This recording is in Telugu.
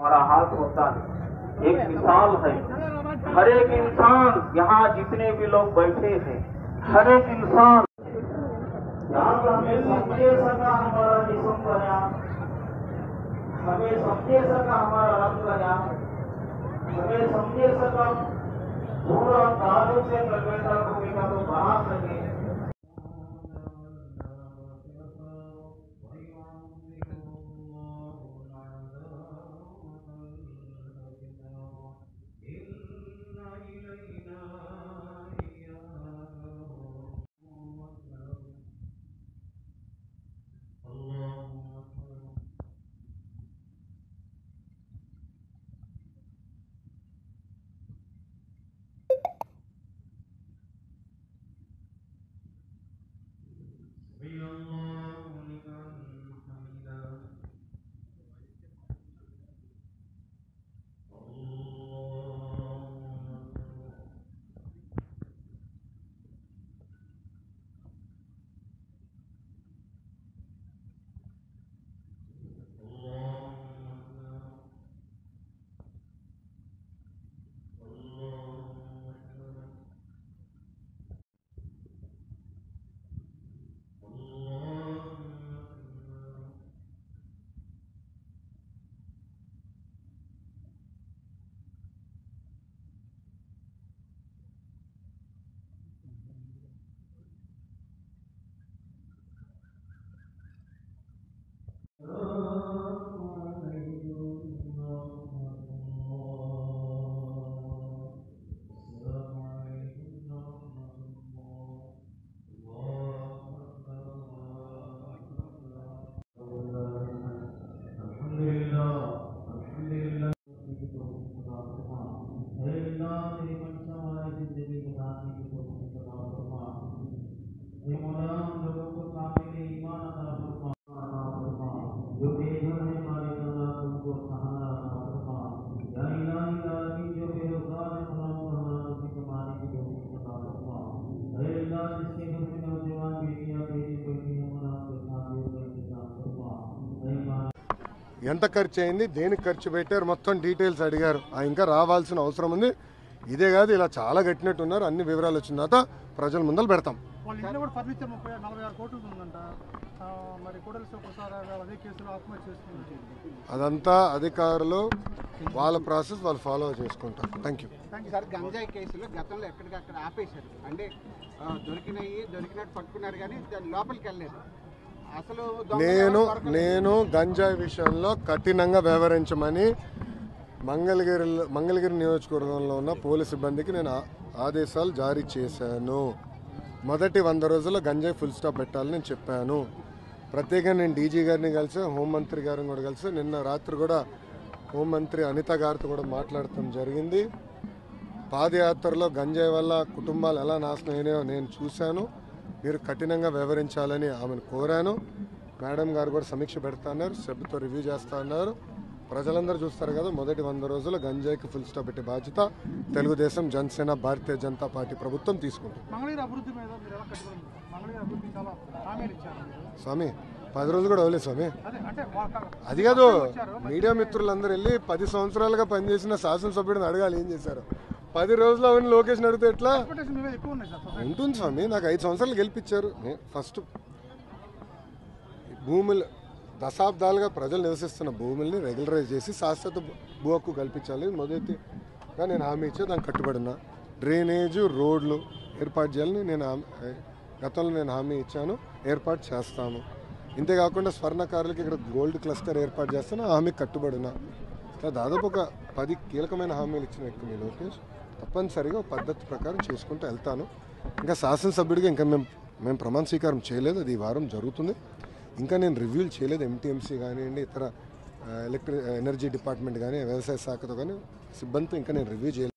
हमारा हाथ होता है। एक मिसाल है, हर एक इंसान यहाँ जितने भी लोग बैठे हैं, हर एक इंसान यहाँ हमें समझे सका हमारा जिस्म बना, हमें समझे सका हमारा रंग बना, हमें समझे सका पूरा ताल्लुक से कलवेटा भूमिका को बना सके। ఎంత ఖర్చు అయింది, దేనికి ఖర్చు పెట్టారు, మొత్తం డీటెయిల్స్ అడిగారు. ఇంకా రావాల్సిన అవసరం ఉంది. ఇదే కాదు, ఇలా చాలా కట్టినట్టున్నారు. అన్ని వివరాలు వచ్చిన తర్వాత ప్రజల ముందర పెడతాం. అదంతా అధికారులు వాళ్ళ ప్రాసెస్ వాళ్ళు ఫాలో చేసుకుంటారు. Thank you. గంజాయి కేసులో గతంలో ఎక్కడికక్కడ ఆపేశారు, అంటే దొరికినట్టు పట్టుకున్నారు కానీ లోపలికి వెళ్ళలేదు. నేను గంజాయి విషయంలో కఠినంగా వ్యవహరించమని మంగళగిరి నియోజకవర్గంలో ఉన్న పోలీస్ సిబ్బందికి నేను ఆదేశాలు జారీ చేశాను. మొదటి 100 రోజుల్లో గంజాయి ఫుల్ స్టాప్ పెట్టాలని నేను చెప్పాను. ప్రత్యేకంగా నేను డీజీ గారిని కలిసి, హోంమంత్రి గారిని కూడా కలిసి, నిన్న రాత్రి కూడా హోంమంత్రి అనిత గారితో కూడా మాట్లాడటం జరిగింది. పాదయాత్రలో గంజాయి వల్ల కుటుంబాలు ఎలా నాశనం అయినాయో నేను చూశాను. మీరు కఠినంగా వ్యవహరించాలని ఆమెను కోరాను. మేడం గారు కూడా సమీక్ష పెడతాన్నారు, సభ్యుతో రివ్యూ చేస్తా అన్నారు. ప్రజలందరూ చూస్తారు కదా, మొదటి 100 రోజులు గంజాయికి ఫుల్ స్టాప్ పెట్టే బాధ్యత తెలుగుదేశం, జనసేన, భారతీయ జనతా పార్టీ ప్రభుత్వం తీసుకుంటుంది. స్వామి 10 రోజులు కూడా అవ్వలేదు స్వామి. అది కాదు, మీడియా మిత్రులందరూ వెళ్ళి 10 సంవత్సరాలుగా పనిచేసిన శాసనసభ్యుడిని అడగాలి ఏం చేశారు. 10 రోజులు అవన్నీ లొకేషన్ అడిగితే ఎట్లా ఉంటుంది స్వామి? నాకు 5 సంవత్సరాలు గెలిపించారు. ఫస్ట్ భూములు దశాబ్దాలుగా ప్రజలు నివసిస్తున్న భూముల్ని రెగ్యులరైజ్ చేసి శాశ్వత భూ హక్కు కల్పించాలి. మొదటిగా నేను హామీ ఇచ్చే దానికి కట్టుబడి ఉన్నా. డ్రైనేజు, రోడ్లు ఏర్పాటు చేయాలని గతంలో నేను హామీ ఇచ్చాను, ఏర్పాటు చేస్తాను. ఇంతేకాకుండా స్వర్ణకారులకి ఇక్కడ గోల్డ్ క్లస్టర్ ఏర్పాటు చేస్తాను, ఆ హామీకి కట్టుబడి ఉన్నా. దాదాపు ఒక 10 కీలకమైన హామీలు ఇచ్చిన వ్యక్తి మీ లోకేష్. తప్పనిసరిగా పద్ధతి ప్రకారం చేసుకుంటూ వెళ్తాను. ఇంకా శాసనసభ్యుడిగా ఇంకా మేము ప్రమాణ స్వీకారం చేయలేదు, అది ఈ వారం జరుగుతుంది. ఇంకా నేను రివ్యూలు చేయలేదు. ఎంటీఎంసీ కానివ్వండి, ఇతర ఎనర్జీ డిపార్ట్మెంట్ కానీ, వ్యవసాయ శాఖతో కానీ సిబ్బందితో ఇంకా నేను రివ్యూ చేయలేదు.